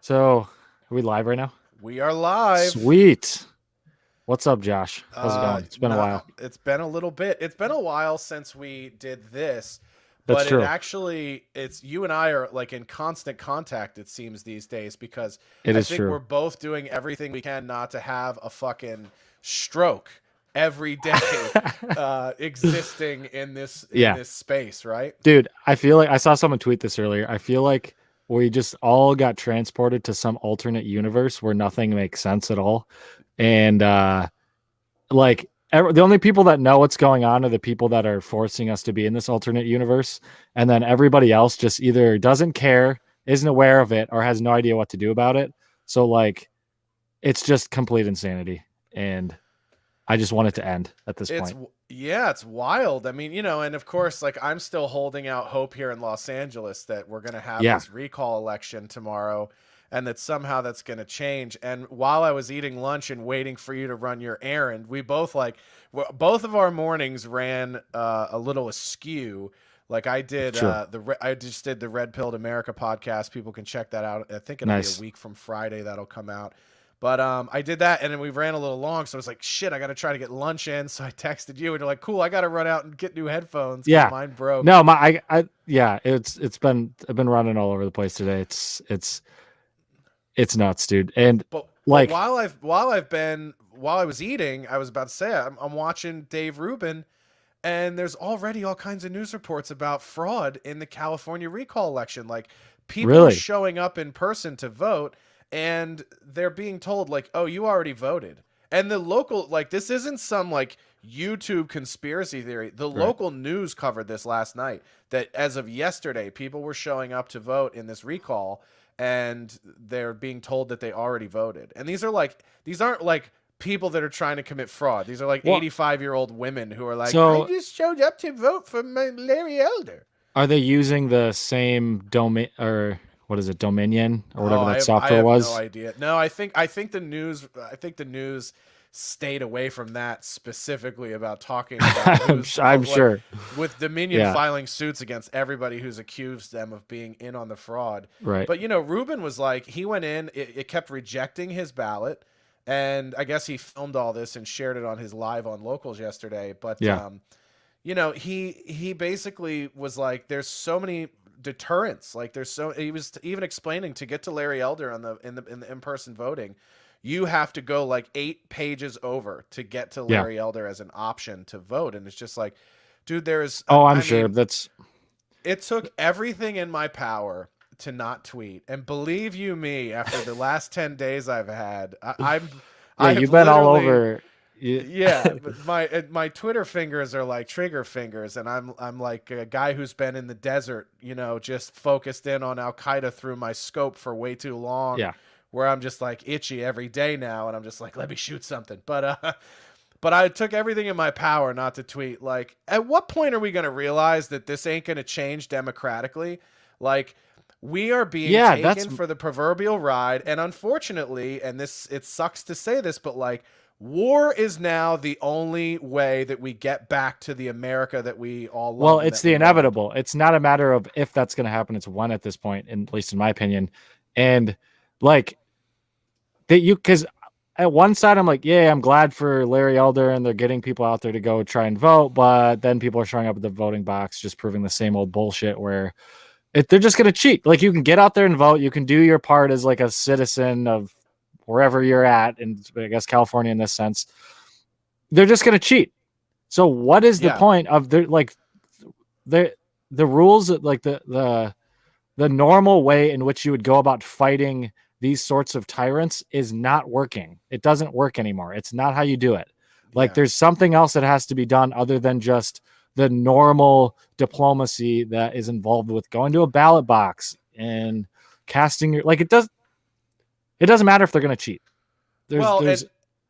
So, are we live right now? We are live. Sweet. What's up, Josh? How's it going? It's been a Not. while. It's been a little bit. It's been a while since we did this, That's but true. it's you and I are like in constant contact. It seems these days because It I is think we're true. both doing everything we can not to have a fucking stroke every day, existing in Yeah. this space, right? Dude, I feel like I saw someone tweet this earlier. I feel like we just all got transported to some alternate universe where nothing makes sense at all. And the only people that know what's going on are the people that are forcing us to be in this alternate universe. And then everybody else just either doesn't care, isn't aware of it, or has no idea what to do about it. So like it's just complete insanity. And I just want it to end at this It's point. yeah, it's wild. I mean, and of course, like I'm still holding out hope here in Los Angeles that we're going to have Yeah. this recall election tomorrow and that somehow that's going to change. And while I was eating lunch and waiting for you to run your errand, we both both of our mornings ran a little askew. Like I did Sure. I just did the Red Pilled America podcast. People can check that out. I think it'll be a Nice. week from Friday that'll come out. But I did that, and then we ran a little long, so I was like, "Shit, I got to try to get lunch in." So I texted you, and you're like, "Cool, I got to run out and get new headphones because Yeah. mine broke." No, yeah, it's been I've been running all over the place today. It's nuts, dude. And But like while I was eating, I was about to say I'm watching Dave Rubin, and there's already all kinds of news reports about fraud in the California recall election. Like people are really, showing up in person to vote, and they're being told like, "Oh, you already voted." And the local like this isn't some like YouTube conspiracy theory. The right. local news covered this last night that as of yesterday, people were showing up to vote in this recall and they're being told that they already voted. And these aren't like people that are trying to commit fraud. These are like Well, 85-year-old women who are like, I so just showed up to vote for my Larry Elder. are they using the same domain or what is it, Dominion or Oh, whatever that I software have no was? idea. No, I think the news stayed away from that specifically about talking about who's I'm like sure. with Dominion Yeah, filing suits against everybody who's accused them of being in on the fraud. right. But Ruben was like he went in, it kept rejecting his ballot, and I guess he filmed all this and shared it on his live on locals yesterday. But Yeah. he basically was like, there's so many deterrents. Like he was even explaining to get to Larry Elder on the in-person voting, you have to go like 8 pages over to get to Yeah. Larry Elder as an option to vote. And it's just like, dude, there's Oh, I'm I sure mean, that's it took everything in my power to not tweet. And believe you me, after the last 10 days I've had, yeah, I have you've been all literally over. You, yeah, but my Twitter fingers are like trigger fingers, and I'm like a guy who's been in the desert, just focused in on Al Qaeda through my scope for way too long, yeah. where I'm just like itchy every day now, and I'm just like, let me shoot something. But I took everything in my power not to tweet. Like, at what point are we gonna realize that this ain't gonna change democratically? Like, we are being Yeah, that's taken for the proverbial ride, and unfortunately, and it sucks to say this, but like war is now the only way that we get back to the America that we all well, love and it's that the we wanted. inevitable. It's not a matter of if that's going to happen. It's when at this point, at least in my opinion. And like that because at one side I'm like, yeah, I'm glad for Larry Elder and they're getting people out there to go try and vote, but then people are showing up at the voting box just proving the same old bullshit where they're just going to cheat. Like you can get out there and vote, you can do your part as like a citizen of wherever you're at, and I guess California in this sense, they're just going to cheat. So what is the Yeah, point of the the rules like the normal way in which you would go about fighting these sorts of tyrants is not working. It doesn't work anymore. It's not how you do it. Like yeah. there's something else that has to be done other than just the normal diplomacy that is involved with going to a ballot box and casting your like it doesn't matter if they're going to cheat. Well, There's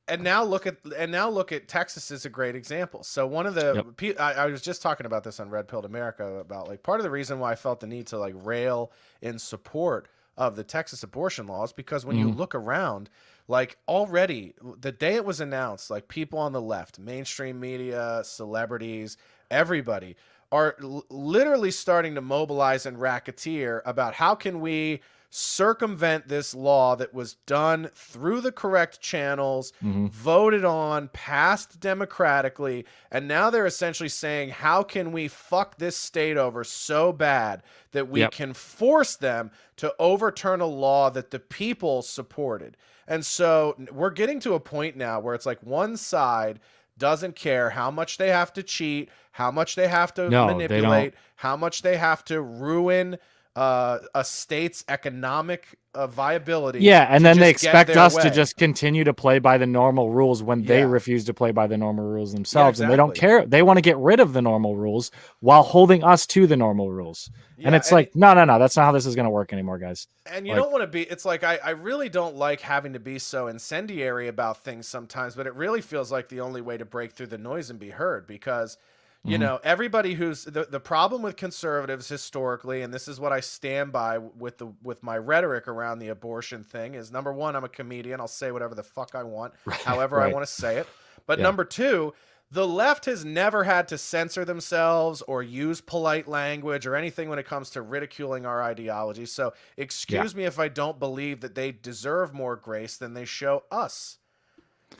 and now look at Texas is a great example. So one of the Yep. I was just talking about this on Red Pilled America about like part of the reason why I felt the need to like rail in support of the Texas abortion laws because when you Mhm. look around, like already the day it was announced, like people on the left, mainstream media, celebrities, everybody are literally starting to mobilize and racketeer about how can we circumvent this law that was done through the correct channels, Mm-hmm. voted on, passed democratically, and now they're essentially saying, how can we fuck this state over so bad that we can force them to overturn a law that the people supported? And so we're getting to a point now where it's like one side doesn't care how much they have to cheat, how much they have to manipulate, how much they have to ruin a state's economic viability. Yeah, and then they expect us to just continue to play by the normal rules when they refuse to play by the normal rules themselves. And they don't care. They want to get rid of the normal rules while holding us to the normal rules. And it's like, no, that's not how this is going to work anymore, guys. And you don't want to be, it's like, I really don't like having to be so incendiary about things sometimes, but it really feels like the only way to break through the noise and be heard, because you know, everybody who's the problem with conservatives historically, and this is what I stand by with my rhetoric around the abortion thing, is number one, I'm a comedian. I'll say whatever the fuck I want, however I want to say it. But number two, the left has never had to censor themselves or use polite language or anything when it comes to ridiculing our ideology. So excuse me if I don't believe that they deserve more grace than they show us.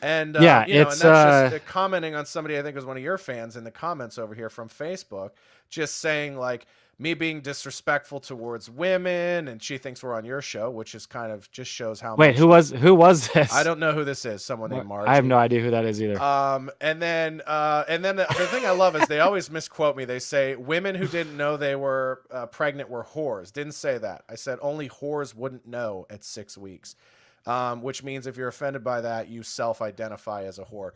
And you know, and that's just commenting on somebody I think was one of your fans in the comments over here from Facebook, just saying like me being disrespectful towards women, and she thinks we're on your show, which is kind of just shows how. Wait, who was this? I don't know who this is. Someone named Margie. I have no idea who that is either. And then the thing I love is they always misquote me. They say women who didn't know they were pregnant were whores. Didn't say that. I said only whores wouldn't know at 6 weeks. Which means if you're offended by that, you self-identify as a whore.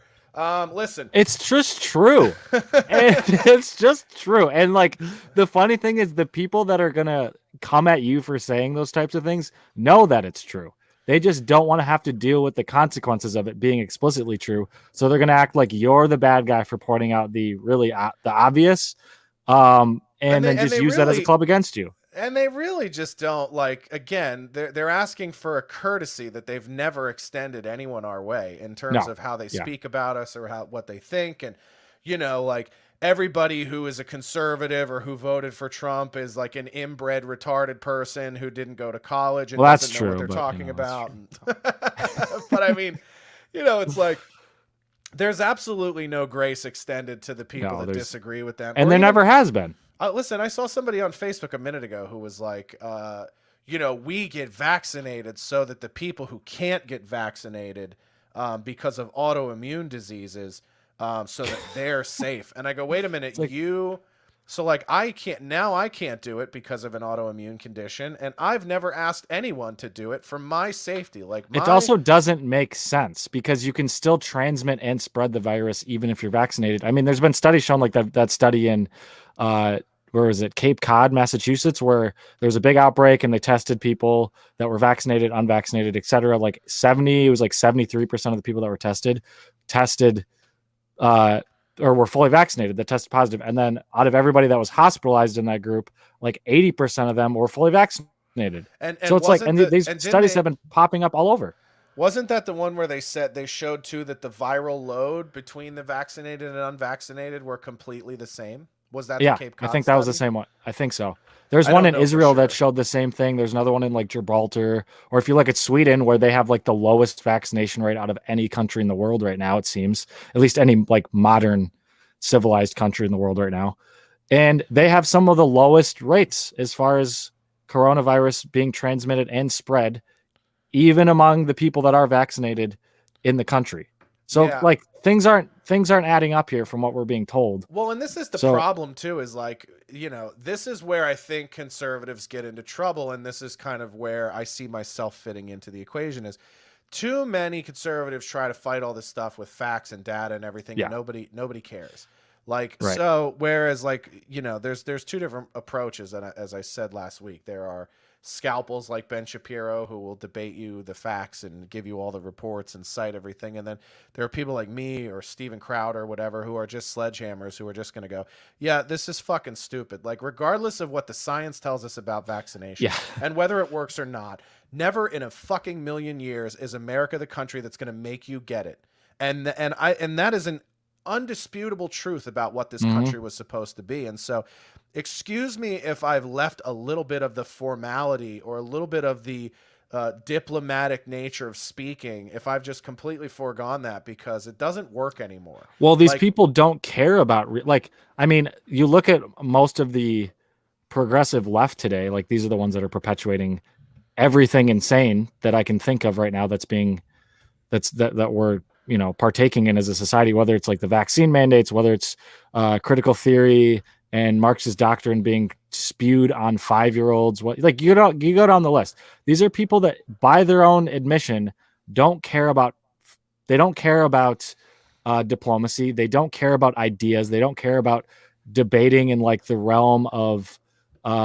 Listen, it's just true. It's just true. And like the funny thing is, the people that are gonna come at you for saying those types of things know that it's true. They just don't want to have to deal with the consequences of it being explicitly true. So they're gonna act like you're the bad guy for pointing out the really the obvious, and then just use that as a club against you. And they really just don't, like, again, they're asking for a courtesy that they've never extended anyone our way in terms of how they speak about us or what they think. And, you know, like everybody who is a conservative or who voted for Trump is like an inbred, retarded person who didn't go to college and doesn't know what they're talking about. But I mean, you know, it's like there's absolutely no grace extended to the people that disagree with them. And there never has been. Listen, I saw somebody on Facebook a minute ago who was like, you know, we get vaccinated so that the people who can't get vaccinated because of autoimmune diseases, so that they're safe. And I go, wait a minute, so like I can't do it because of an autoimmune condition, and I've never asked anyone to do it for my safety. Like it also doesn't make sense because you can still transmit and spread the virus even if you're vaccinated. I mean, there's been studies shown like that study in where is it, Cape Cod, Massachusetts, where there was a big outbreak and they tested people that were vaccinated, unvaccinated, etc. Like 73% of the people that were tested or were fully vaccinated that tested positive. And then out of everybody that was hospitalized in that group, like 80% of them were fully vaccinated. And so it's like, and these studies have been popping up all over. Wasn't that the one where they showed too that the viral load between the vaccinated and unvaccinated were completely the same? Was that the Cape Cod I think that was the same one. I think so. There's one in Israel that showed the same thing. There's another one in like Gibraltar, or if you look at Sweden, where they have like the lowest vaccination rate out of any country in the world right now, it seems, at least any like modern civilized country in the world right now. And they have some of the lowest rates as far as coronavirus being transmitted and spread, even among the people that are vaccinated in the country. So like things aren't adding up here from what we're being told. Well, and this is the problem too, is like, you know, this is where I think conservatives get into trouble. And this is kind of where I see myself fitting into the equation, is too many conservatives try to fight all this stuff with facts and data and everything. And nobody cares. Like, so whereas like, you know, there's two different approaches. And as I said last week, there are scalpels like Ben Shapiro who will debate you the facts and give you all the reports and cite everything. And then there are people like me or Steven Crowder or whatever who are just sledgehammers who are just going to go, yeah, this is fucking stupid. Like, regardless of what the science tells us about vaccination and whether it works or not, never in a fucking million years is America the country that's going to make you get it. And that is an undisputable truth about what this Mhm. country was supposed to be. And so, excuse me if I've left a little bit of the formality or a little bit of the diplomatic nature of speaking, if I've just completely foregone that because it doesn't work anymore. Well, these Like, people don't care about like, I mean, you look at most of the progressive left today, like these are the ones that are perpetuating everything insane that I can think of right now that we're, you know, partaking in as a society, whether it's like the vaccine mandates, whether it's critical theory and Marxist doctrine being spewed on 5-year-olds. What, like, you go down the list. These are people that, by their own admission, don't care about they don't care about diplomacy. They don't care about ideas. They don't care about debating in like the realm of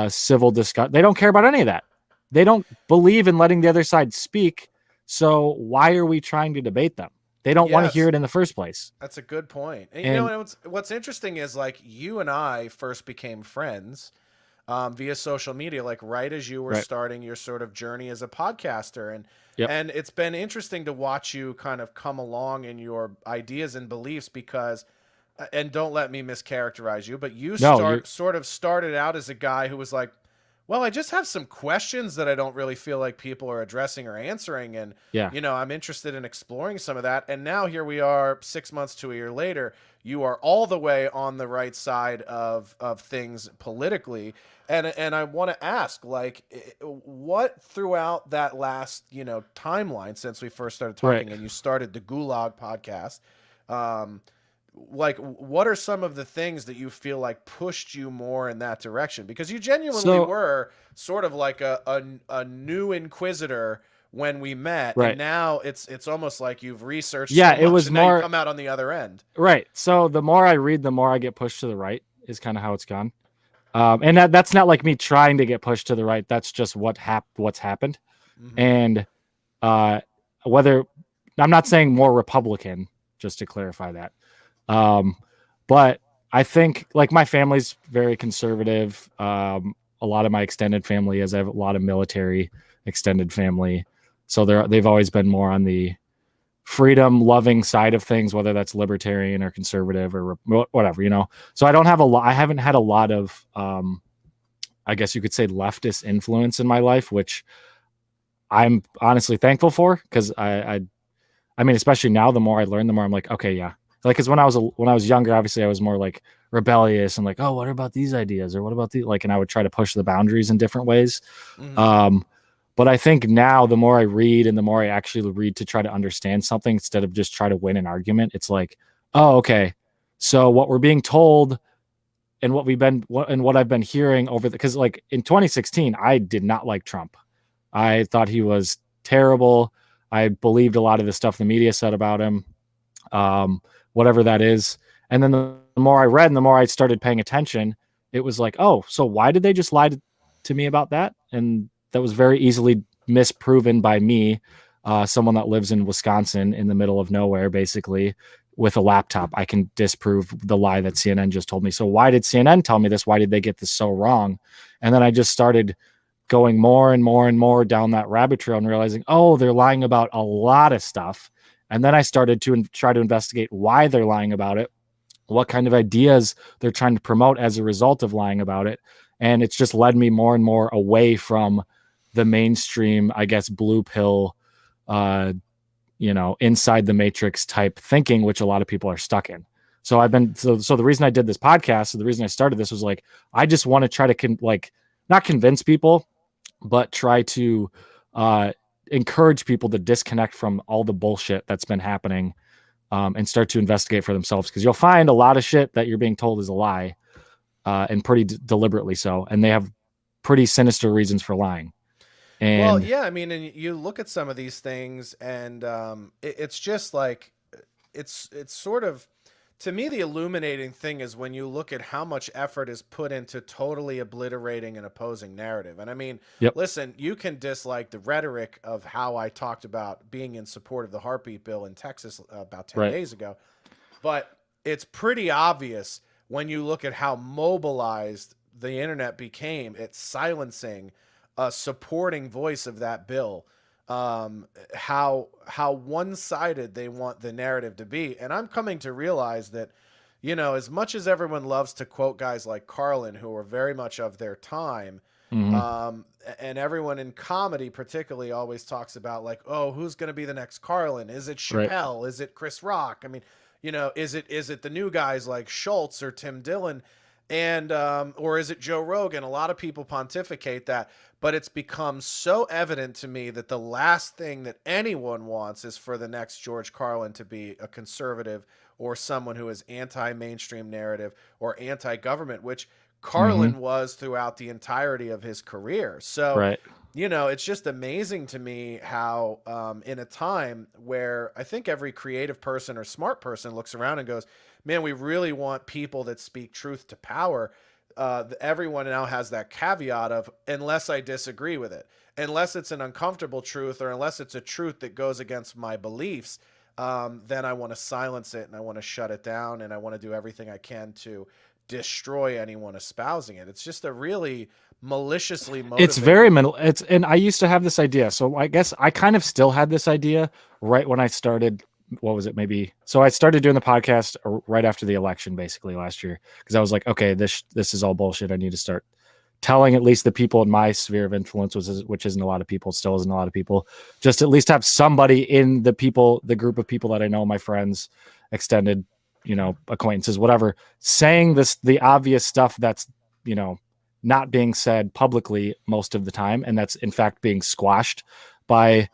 civil discussion. They don't care about any of that. They don't believe in letting the other side speak. So why are we trying to debate them? They don't want to hear yes, it in the first place. that's a good point. And you And know, what's interesting is like you and I first became friends via social media, like right as you were right, starting your sort of journey as a podcaster. yep, And it's been interesting to watch you kind of come along in your ideas and beliefs because, and don't let me mischaracterize you, but you no, you're sort of started out as a guy who was like, well, I just have some questions that I don't really feel like people are addressing or answering. And, yeah, you know, I'm interested in exploring some of that. And now here we are 6 months to a year later. You are all the way on the right side of things politically. And I want to ask, like, what throughout that last, you know, timeline since we first started right. talking and you started the Gulag podcast, um, like what are some of the things that you feel like pushed you more in that direction, because you genuinely So were sort of like a new inquisitor when we met, and right, now it's almost like you've researched yeah, so it much was and now you more come out on the other end. right. So the more I read, the more I get pushed to the right. Is kind of how it's gone. And that's not like me trying to get pushed to the right. That's just what's happened. Hmm. And uh, whether I'm not saying more Republican, just to clarify that. But I think like my family's very conservative. A lot of my extended family is, I have a lot of military extended family, so they've always been more on the freedom loving side of things, whether that's libertarian or conservative or whatever, you know. So I haven't had a lot of I guess you could say leftist influence in my life, which I'm honestly thankful for, because I mean, especially now, the more I learn, the more I'm like, okay, yeah. Like, because when I was younger, obviously I was more like rebellious and like, oh, what about these ideas or what about the like, and I would try to push the boundaries in different ways. Hmm. Um, but I think now the more I read and the more I actually read to try to understand something instead of just try to win an argument, it's like, oh, okay. So what we're being told and what I've been hearing over because like in 2016, I did not like Trump. I thought he was terrible. I believed a lot of the stuff the media said about him, um, whatever that is. And then the more I read and the more I started paying attention, it was like, oh, so why did they just lie to me about that? And that was very easily misproven by me, someone that lives in Wisconsin in the middle of nowhere, basically, with a laptop. I can disprove the lie that CNN just told me. So why did CNN tell me this? Why did they get this so wrong? And then I just started going more and more and more down that rabbit trail and realizing, oh, they're lying about a lot of stuff. And then I started to try to investigate why they're lying about it, what kind of ideas they're trying to promote as a result of lying about it. And it's just led me more and more away from the mainstream, I guess, blue pill, uh, inside the matrix type thinking, which a lot of people are stuck in. So so the reason I did this podcast, so the reason I started this was like, I just want to try to not convince people, but try to encourage people to disconnect from all the bullshit that's been happening, and start to investigate for themselves, because you'll find a lot of shit that you're being told is a lie, and pretty deliberately so, and they have pretty sinister reasons for lying. Well, And yeah, I mean, and you look at some of these things, and it's just like it's sort of, to me, the illuminating thing is when you look at how much effort is put into totally obliterating an opposing narrative. And I mean, yep, listen, you can dislike the rhetoric of how I talked about being in support of the heartbeat bill in Texas about 10 right, days ago, but it's pretty obvious when you look at how mobilized the internet became at silencing a supporting voice of that bill. how one-sided they want the narrative to be. And I'm coming to realize that, as much as everyone loves to quote guys like Carlin, who are very much of their time, Mhm. and everyone in comedy particularly always talks about like, oh, who's going to be the next Carlin? Is it Right. Chappelle? Is it Chris Rock? I mean, is it the new guys like Schultz or Tim Dillon? And or is it Joe Rogan? A lot of people pontificate that, but it's become so evident to me that the last thing that anyone wants is for the next George Carlin to be a conservative or someone who is anti-mainstream narrative or anti-government, which Mhm. Carlin was throughout the entirety of his career. So, Right. it's just amazing to me how, in a time where I think every creative person or smart person looks around and goes, man, we really want people that speak truth to power. Everyone now has that caveat of, unless I disagree with it, unless it's an uncomfortable truth, or unless it's a truth that goes against my beliefs, then I want to silence it and I want to shut it down and I want to do everything I can to destroy anyone espousing it. It's just a really maliciously It's very motivated. mental. And I used to have this idea. So I guess I kind of still had this idea right when I started. What was it? Maybe. So I started doing the podcast right after the election, basically last year, because I was like, okay, this is all bullshit. I need to start telling at least the people in my sphere of influence, which isn't a lot of people, still isn't a lot of people, just at least have somebody in the group of people that I know, my friends, extended, acquaintances, whatever, saying the obvious stuff that's, you know, not being said publicly most of the time, and that's in fact being squashed by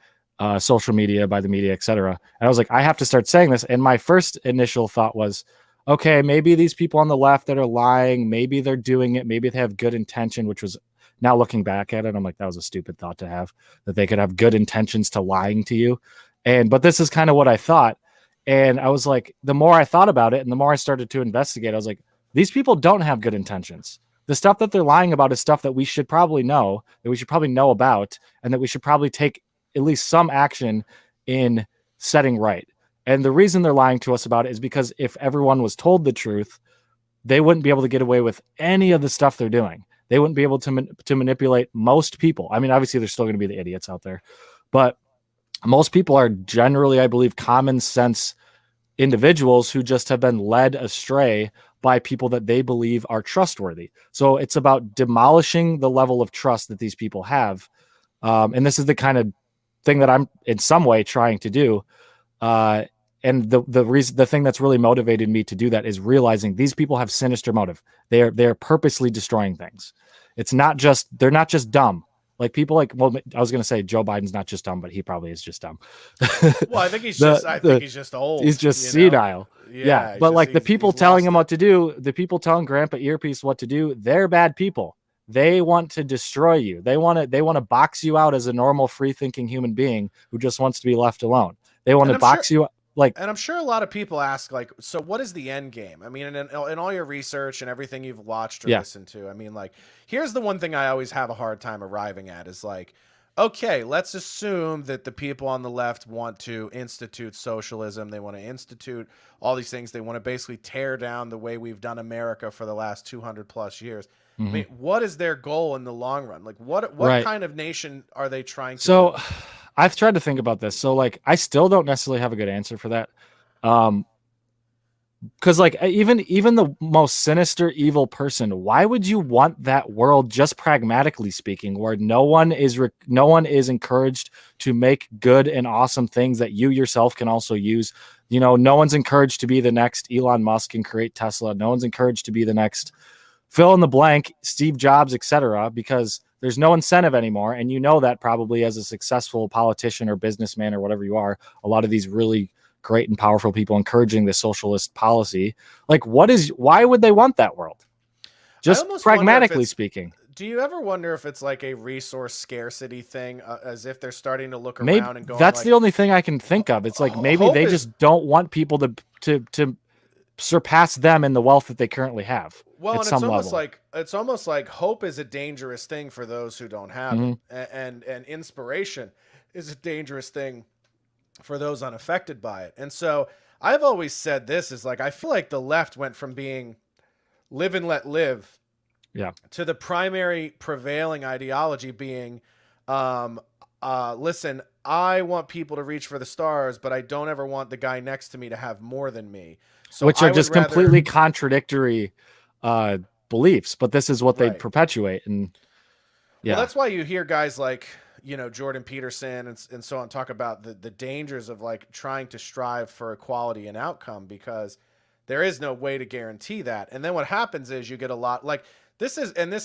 social media, by the media, etc. And I was like, I have to start saying this. And my first initial thought was, okay, maybe these people on the left that are lying, maybe they're doing it, maybe they have good intention, which was, now looking back at it, I'm like, that was a stupid thought to have, that they could have good intentions to lying to you. But this is kind of what I thought. And I was like, the more I thought about it and the more I started to investigate, I was like, these people don't have good intentions. The stuff that they're lying about is stuff that we should probably know, that we should probably know about, and that we should probably take at least some action in setting right. And the reason they're lying to us about it is because if everyone was told the truth, they wouldn't be able to get away with any of the stuff they're doing. They wouldn't be able to manipulate most people. I mean, obviously, there's still going to be the idiots out there, but most people are generally, I believe, common sense individuals who just have been led astray by people that they believe are trustworthy. So it's about demolishing the level of trust that these people have. And this is the kind of thing that I'm in some way trying to do. Uh, and the thing that's really motivated me to do that is realizing these people have sinister motive. They're purposely destroying things. They're not just dumb. Like people like, well, I was going to say Joe Biden's not just dumb, but he probably is just dumb. Well, I think he's just. I think the he's just old. He's just senile. Yeah, Yeah, but like the people he's telling lost him it. what to do, the people telling Grandpa Earpiece what to do, they're bad people. They want to destroy you. They want to box you out as a normal, free thinking human being who just wants to be left alone. They want And to I'm sure. box you like, And I'm sure a lot of people ask, like, so what is the end game? I mean, in all your research and everything you've watched or yeah, listened to, I mean, like, here's the one thing I always have a hard time arriving at is like, okay, let's assume that the people on the left want to institute socialism. They want to institute all these things. They want to basically tear down the way we've done America for the last 200 plus years. I mhm, mean, what is their goal in the long run? Like, what right. kind of nation are they trying to So build? I've tried to think about this. So like, I still don't necessarily have a good answer for that. Um, because like even the most sinister evil person, why would you want that world, just pragmatically speaking, where no one is encouraged to make good and awesome things that you yourself can also use? No one's encouraged to be the next Elon Musk and create Tesla. No one's encouraged to be the next fill in the blank, Steve Jobs, etc., because there's no incentive anymore. And that probably as a successful politician or businessman or whatever you are, a lot of these really great and powerful people encouraging the socialist policy. Like, why would they want that world? I Just almost wonder if pragmatically it's. speaking. Do you ever wonder if it's like a resource scarcity thing, as if they're starting to look Maybe around and going that's like, the only thing I can think of. It's like maybe hope they is just don't want people to surpass them in the wealth that they currently have well, at and some level. it's almost like hope is a dangerous thing for those who don't have it, Mm-hmm. and inspiration is a dangerous thing for those unaffected by it. And so I've always said this is like I feel like the left went from being live and let live Yeah. to the primary prevailing ideology being, listen, I want people to reach for the stars, but I don't ever want the guy next to me to have more than me. So which I are would just rather, completely contradictory beliefs, but this is what they right. perpetuate. And Well, yeah. that's why you hear guys like, Jordan Peterson and so on talk about the dangers of like trying to strive for equality and outcome, because there is no way to guarantee that. And then what happens is you get a lot like this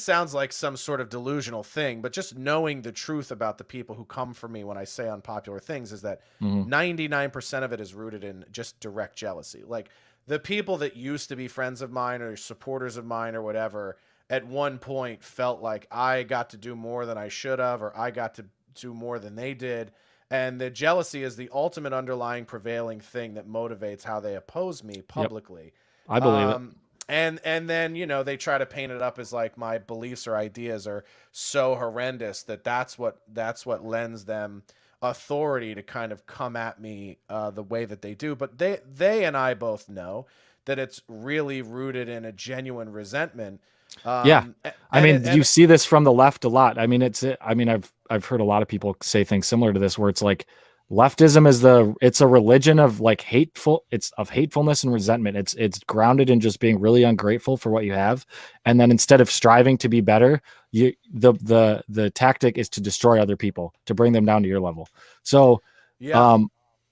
sounds like some sort of delusional thing, but just knowing the truth about the people who come for me when I say unpopular things is that Mhm. 99% of it is rooted in just direct jealousy. Like the people that used to be friends of mine or supporters of mine or whatever, at one point felt like I got to do more than I should have, or I got to do more than they did. And the jealousy is the ultimate underlying prevailing thing that motivates how they oppose me Yep. publicly. I believe it. Um, and then they try to paint it up as like my beliefs or ideas are so horrendous that that's what lends them authority to kind of come at me the way that they do. But they and I both know that it's really rooted in a genuine resentment. Yeah. I And mean, you see this from the left a lot. I mean, I've heard a lot of people say things similar to this, where it's like leftism is it's a religion of like it's of hatefulness and resentment. It's grounded in just being really ungrateful for what you have. And then instead of striving to be better, the tactic is to destroy other people, to bring them down to your level. So, yeah,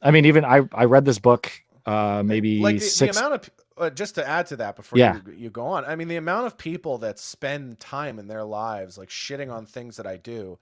I mean, even I read this book, like maybe the six. amount of just to add to that before Yeah. you go on, I mean, the amount of people that spend time in their lives like shitting on things that I do.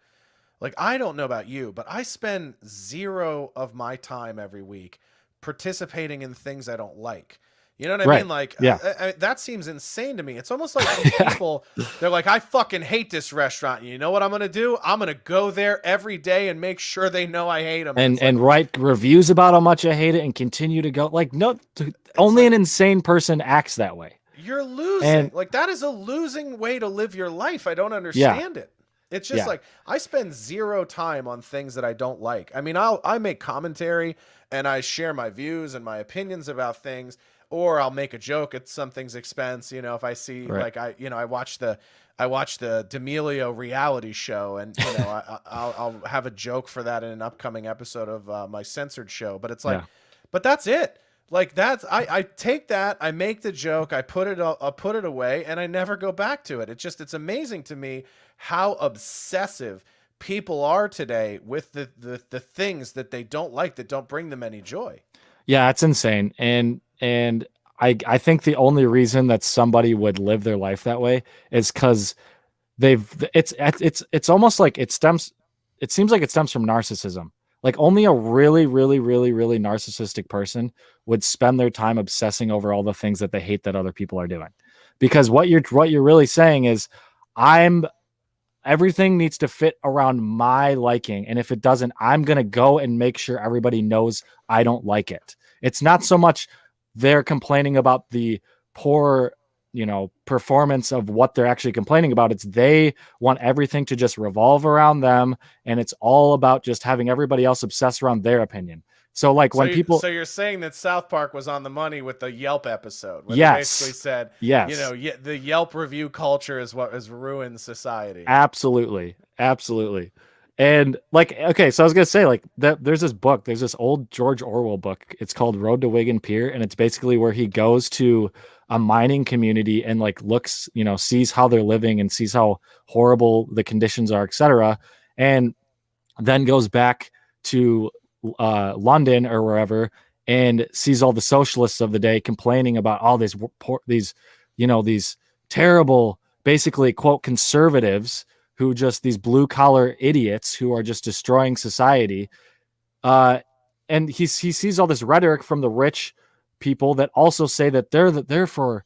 Like, I don't know about you, but I spend zero of my time every week participating in things I don't like. You know what I Right. mean? Like, Yeah. that seems insane to me. It's almost like these Yeah. people, they're like, I fucking hate this restaurant. You know what I'm going to do? I'm going to go there every day and make sure they know I hate them. And it's like, And write reviews about how much I hate it and continue to go. Like, no, it's only like, an insane person acts that way. you're losing. And Like, that is a losing way to live your life. I don't yeah, understand it. It's just yeah, like I spend zero time on things that I don't like. I mean, I make commentary and I share my views and my opinions about things, or I'll make a joke at something's expense. If I see right. like I watch the D'Amelio reality show, and I'll have a joke for that in an upcoming episode of my censored show. But it's like, Yeah. but that's it. Like I take that, I make the joke, I put it away, and I never go back to it. It's amazing to me how obsessive people are today with the things that they don't like, that don't bring them any joy. Yeah, it's insane. And I think the only reason that somebody would live their life that way is because it's almost like it seems like it stems from narcissism. Like only a really, really, really, really narcissistic person would spend their time obsessing over all the things that they hate that other people are doing. Because what you're really saying is I'm everything needs to fit around my liking. And if it doesn't, I'm going to go and make sure everybody knows I don't like it. It's not so much they're complaining about the poor, performance of what they're actually complaining about. It's they want everything to just revolve around them. And it's all about just having everybody else obsess around their opinion. So like So, when people, so you're saying that South Park was on the money with the Yelp episode, where they basically yes, said, yes, the Yelp review culture is what has ruined society. absolutely, absolutely. And like, okay, so I was gonna say, like, there's this old George Orwell book. It's called Road to Wigan Pier, and it's basically where he goes to a mining community and like looks, sees how they're living and sees how horrible the conditions are, etc. And then goes back to London or wherever and sees all the socialists of the day complaining about all these terrible, basically quote conservatives who just these blue collar idiots who are just destroying society. And he sees all this rhetoric from the rich people that also say that they're for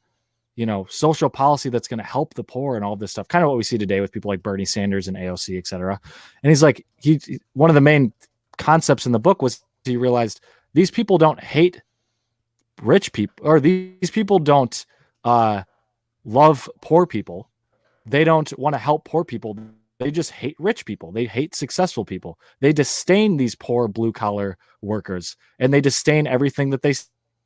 social policy that's going to help the poor and all this stuff. Kind of what we see today with people like Bernie Sanders and AOC, et cetera. And he's like, one of the main concepts in the book was he realized these people don't hate rich people, or these people don't love poor people. They don't want to help poor people. They just hate rich people. They hate successful people. They disdain these poor blue collar workers, and they disdain everything that they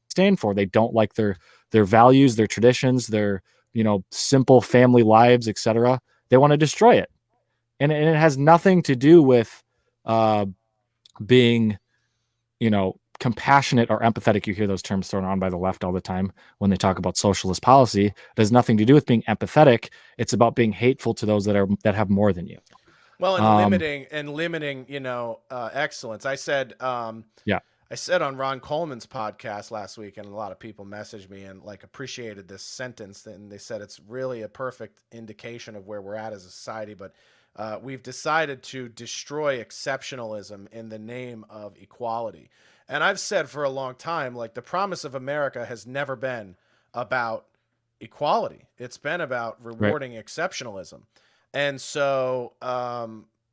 stand for. They don't like their values, their traditions, their simple family lives, etc. They want to destroy it, and it has nothing to do with being, compassionate or empathetic. You hear those terms thrown around by the left all the time when they talk about socialist policy. It has nothing to do with being empathetic. It's about being hateful to those that have more than you. Well, and limiting, excellence. I said, Yeah. I said on Ron Coleman's podcast last week, and a lot of people messaged me and appreciated this sentence, and they said it's really a perfect indication of where we're at as a society. But we've decided to destroy exceptionalism in the name of equality. And I've said for a long time, the promise of America has never been about equality. It's been about rewarding exceptionalism. And so,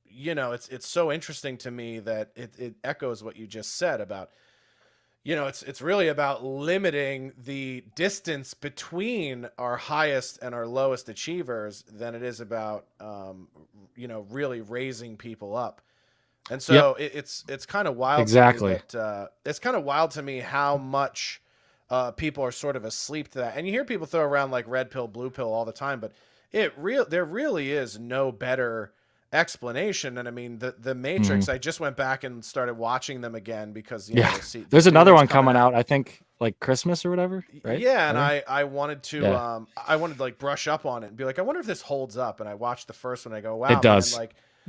it's so interesting to me that it echoes what you just said about, it's really about limiting the distance between our highest and our lowest achievers than it is about, really raising people up. And so it's kind of wild. Exactly. It's kind of wild to me how much people are sort of asleep to that. And you hear people throw around red pill, blue pill all the time, but there really is no better explanation. And I mean, the Matrix, I just went back and started watching them again because there's another one coming out, I think Christmas or whatever, right? Yeah, and I wanted to I wanted to brush up on it and be I wonder if this holds up. And I watched the first one, I go, wow, it does.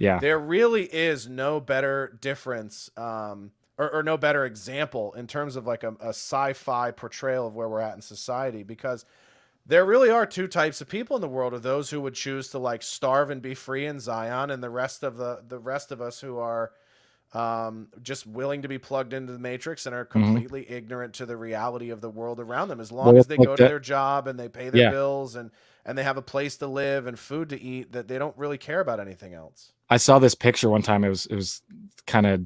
Man, there really is no better difference or no better example in terms of a sci-fi portrayal of where we're at in society, because there really are two types of people in the world: are those who would choose to starve and be free in Zion, and the rest of us who are just willing to be plugged into the Matrix and are completely ignorant to the reality of the world around them. As long as they go to their job and they pay their bills and they have a place to live and food to eat, that they don't really care about anything else. I saw this picture one time. It was kind of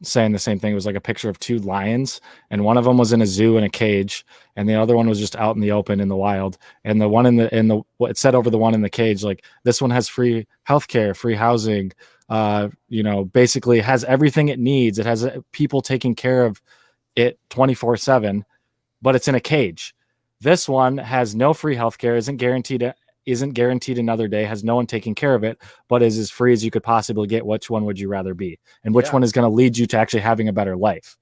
saying the same thing. It was a picture of two lions, and one of them was in a zoo in a cage, and the other one was just out in the open in the wild. And the one in the it said over the one in the cage, this one has free healthcare, free housing, basically has everything it needs. It has people taking care of it 24/7, but it's in a cage. This one has no free healthcare, isn't guaranteed another day, has no one taking care of it, but is as free as you could possibly get. Which one would you rather be? And which one is going to lead you to actually having a better life?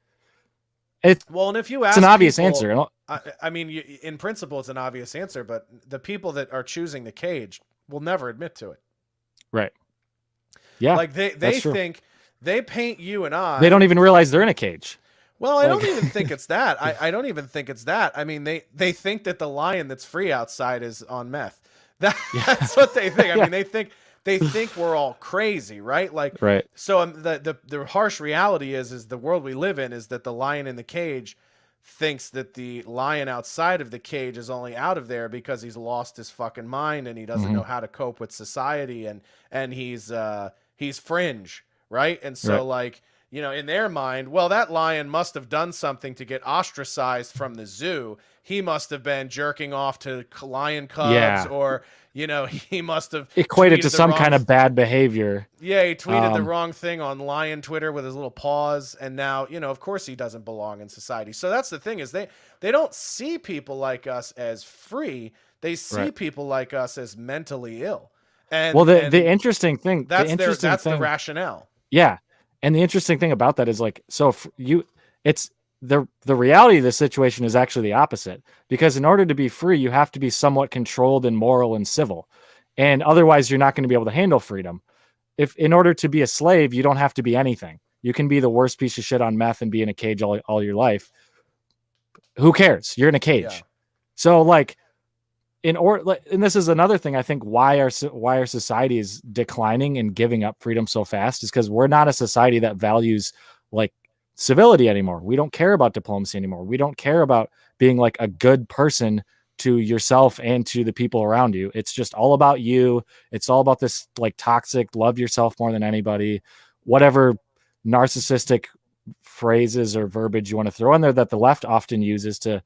And if you ask, it's an obvious answer. I mean, in principle, it's an obvious answer, but the people that are choosing the cage will never admit to it. Right. Yeah. They think they paint you and I. They don't even realize they're in a cage. Well, I don't even think it's that. I don't even think it's that. I mean, they think that the lion that's free outside is on meth. That's what they think. I mean, they think we're all crazy, right? Right. So the harsh reality is the world we live in is that the lion in the cage thinks that the lion outside of the cage is only out of there because he's lost his fucking mind and he doesn't know how to cope with society, and he's fringe, right? And so in their mind, well, that lion must have done something to get ostracized from the zoo. He must have been jerking off to lion cubs, or, he must have equated to some kind of bad behavior. Yeah, he tweeted the wrong thing on lion Twitter with his little paws. And now, of course he doesn't belong in society. So that's the thing, is they don't see people like us as free. They see people like us as mentally ill. And the interesting thing, that's the rationale. Yeah. And the interesting thing about that is it's the reality of the situation is actually the opposite, because in order to be free, you have to be somewhat controlled and moral and civil. And otherwise you're not going to be able to handle freedom. If in order to be a slave, you don't have to be anything. You can be the worst piece of shit on meth and be in a cage all your life. Who cares? You're in a cage. Yeah. So and this is another thing, I think, why our society is declining and giving up freedom so fast is because we're not a society that values civility anymore. We don't care about diplomacy anymore. We don't care about being a good person to yourself and to the people around you. It's just all about you. It's all about this toxic, love yourself more than anybody, whatever narcissistic phrases or verbiage you want to throw in there that the left often uses to,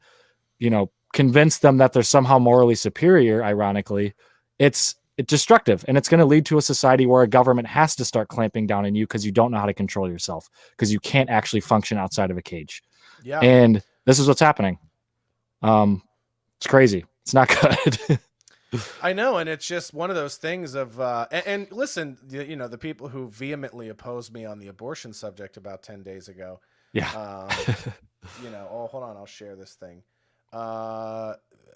convince them that they're somehow morally superior. Ironically, it's destructive, and it's going to lead to a society where a government has to start clamping down on you because you don't know how to control yourself, because you can't actually function outside of a cage. Yeah. And this is what's happening. It's crazy. It's not good. I know, and it's just one of those things of and listen, you know, the people who vehemently opposed me on the abortion subject about 10 days ago. Yeah. You know, oh, hold on, I'll share this thing.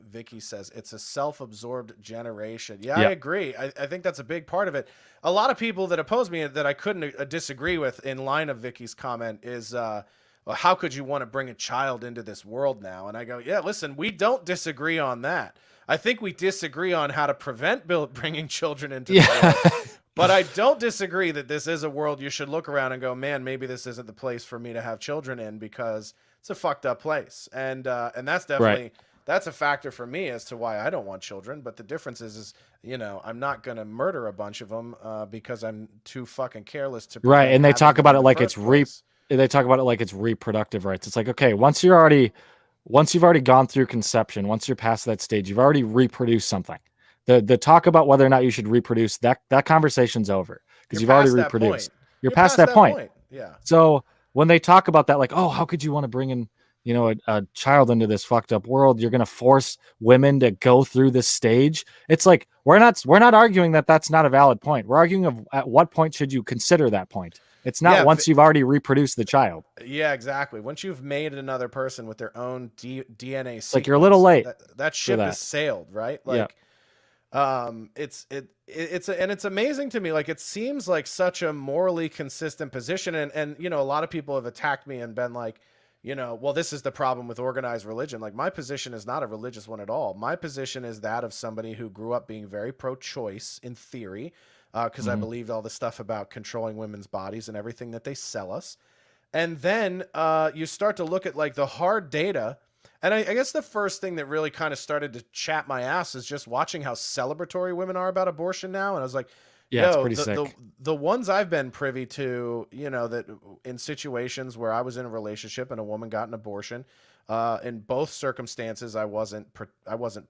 Vicky says it's a self-absorbed generation. Yeah, I agree. I think that's a big part of it. A lot of people that oppose me that I couldn't disagree with in line of Vicky's comment is, well, how could you want to bring a child into this world now? And I go, yeah, listen, we don't disagree on that. I think we disagree on how to prevent bringing children into the world. But I don't disagree that this is a world you should look around and go, man, maybe this isn't the place for me to have children in because it's a fucked up place. And that's definitely, that's a factor for me as to why I don't want children. But the difference is, you know, I'm not going to murder a bunch of them because I'm too fucking careless to. Right. And they talk about it like it's they talk about it like it's reproductive rights. It's like, okay, once you've already gone through conception, once you're past that stage, you've already reproduced something. The talk about whether or not you should reproduce, that conversation's over because you've already reproduced. You're past that point. Yeah. So when they talk about that, like, oh, how could you want to bring in, you know, a child into this fucked up world? You're going to force women to go through this stage. It's like, we're not arguing that that's not a valid point. We're arguing of at what point should you consider that point. It's not once you've already reproduced the child. Yeah, exactly. Once you've made another person with their own DNA sequence, like you're a little late. That ship has sailed, right? Like, it's amazing to me. Like, it seems like such a morally consistent position. And, you know, a lot of people have attacked me and been like, you know, well, this is the problem with organized religion. Like, my position is not a religious one at all. My position is that of somebody who grew up being very pro-choice in theory, because I believed all the stuff about controlling women's bodies and everything that they sell us. And then you start to look at like the hard data. And I guess the first thing that really kind of started to chat my ass is just watching how celebratory women are about abortion now. And I was like, yeah, it's pretty sick. The ones I've been privy to, you know, that in situations where I was in a relationship and a woman got an abortion, in both circumstances, I wasn't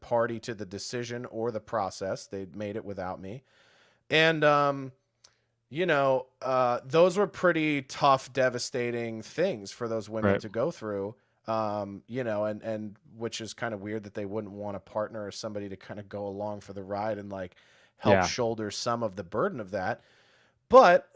party to the decision or the process. They made it without me. And, you know, those were pretty tough, devastating things for those women to go through. You know, and which is kind of weird that they wouldn't want a partner or somebody to kind of go along for the ride and like help shoulder some of the burden of that. But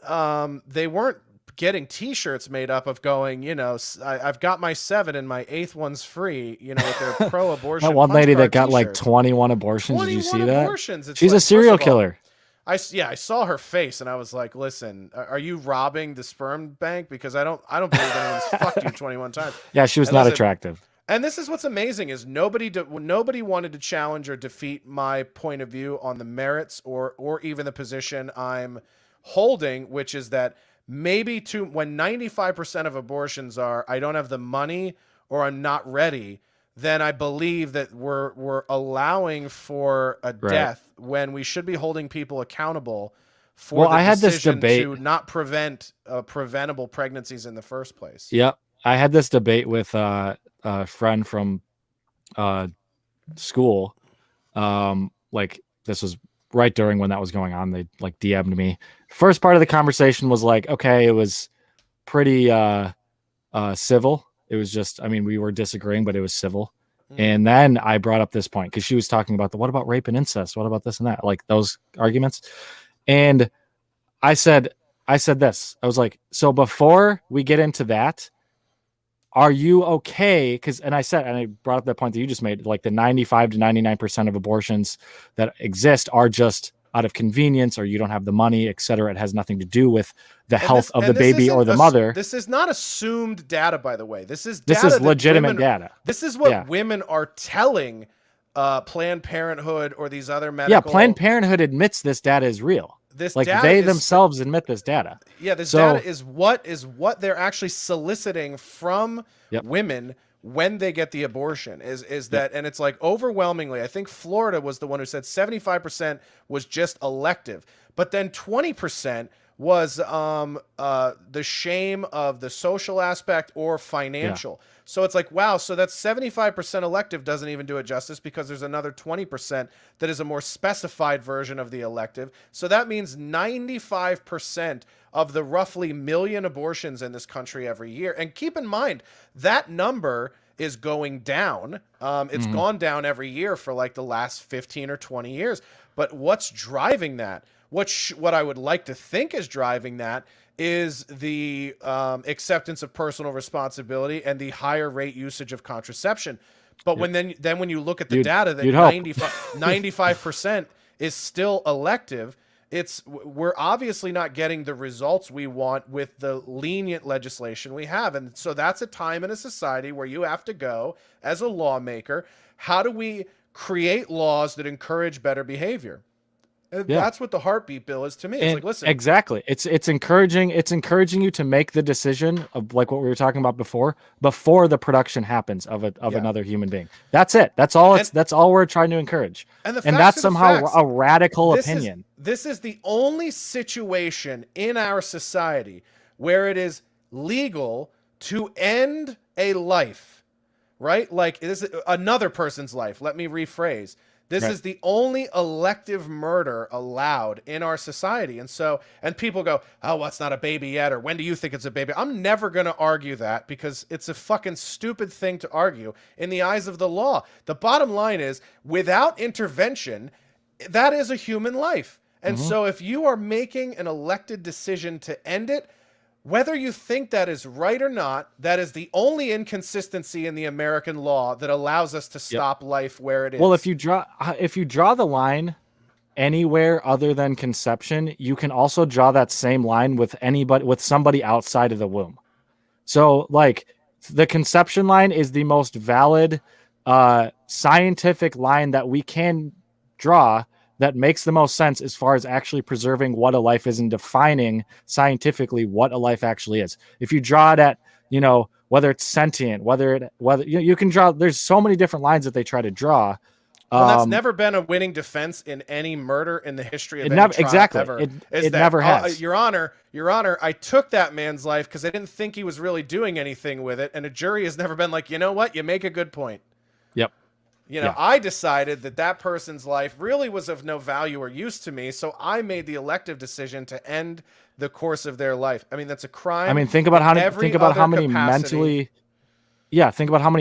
they weren't getting t-shirts made up of going, you know, I've got my 7 and my 8th one's free, you know, with their pro-abortion. That one lady that got like 21 abortions. Did you see that? She's like, a serial killer. I saw her face and I was like, listen, are you robbing the sperm bank? Because I don't believe anyone's fucked you 21 times. Yeah, she was not attractive. And this is what's amazing is nobody wanted to challenge or defeat my point of view on the merits or even the position I'm holding, which is that maybe when 95% of abortions are, I don't have the money or I'm not ready, then I believe that we're allowing for a death when we should be holding people accountable for the decision to not prevent preventable pregnancies in the first place. Yep. I had this debate with a friend from school. Like, this was right during when that was going on. They like DM'd me. First part of the conversation was like, okay, it was pretty civil. It was just, I mean, we were disagreeing, but it was civil. And then I brought up this point because she was talking about what about rape and incest? What about this and that? Like those arguments. And I said this. I was like, so before we get into that, are you okay? And I brought up that point that you just made, like the 95 to 99% of abortions that exist are just out of convenience, or you don't have the money, et cetera. It has nothing to do with the health of the baby or the mother. This is not assumed data, by the way. This is legitimate data. This is what women are telling Planned Parenthood or these other medical. Yeah, Planned Parenthood admits this data is real. They themselves admit this data. Yeah, this data is what they're actually soliciting from women when they get the abortion is that, and it's like overwhelmingly, I think Florida was the one who said 75% was just elective, but then 20% was the shame of the social aspect or financial. Yeah. So it's like, wow, so that's 75% elective doesn't even do it justice, because there's another 20% that is a more specified version of the elective. So that means 95% of the roughly million abortions in this country every year. And keep in mind, that number is going down. It's gone down every year for like the last 15 or 20 years. But what's driving that? What I would like to think is driving that is the acceptance of personal responsibility and the higher rate usage of contraception. But when when you look at the data that 95% is still elective, we're obviously not getting the results we want with the lenient legislation we have. And so that's a time in a society where you have to go as a lawmaker. How do we create laws that encourage better behavior? That's what the heartbeat bill is to me. It's like, listen, exactly. It's encouraging you to make the decision of like what we were talking about before the production happens of another human being. That's it. That's all that's all we're trying to encourage. And that's somehow a radical opinion. This is the only situation in our society where it is legal to end a life, right? Like, this is another person's life. Let me rephrase. This is the only elective murder allowed in our society. And people go, oh, well, it's not a baby yet, or when do you think it's a baby? I'm never going to argue that, because it's a fucking stupid thing to argue in the eyes of the law. The bottom line is, without intervention, that is a human life. And so if you are making an elected decision to end it, whether you think that is right or not, that is the only inconsistency in the American law that allows us to stop life where it is. Well, if you draw the line anywhere other than conception, you can also draw that same line with somebody outside of the womb. So, like, the conception line is the most valid scientific line that we can draw, that makes the most sense as far as actually preserving what a life is and defining scientifically what a life actually is. If you draw it at, whether it's sentient, whether you can draw, there's so many different lines that they try to draw. Well, that's never been a winning defense in any murder in the history of any trial ever. It never has. Your Honor, I took that man's life because I didn't think he was really doing anything with it, and a jury has never been like, you know what, you make a good point. Yep. I decided that person's life really was of no value or use to me, so I made the elective decision to end the course of their life. I mean, that's a crime. I mean, think about how many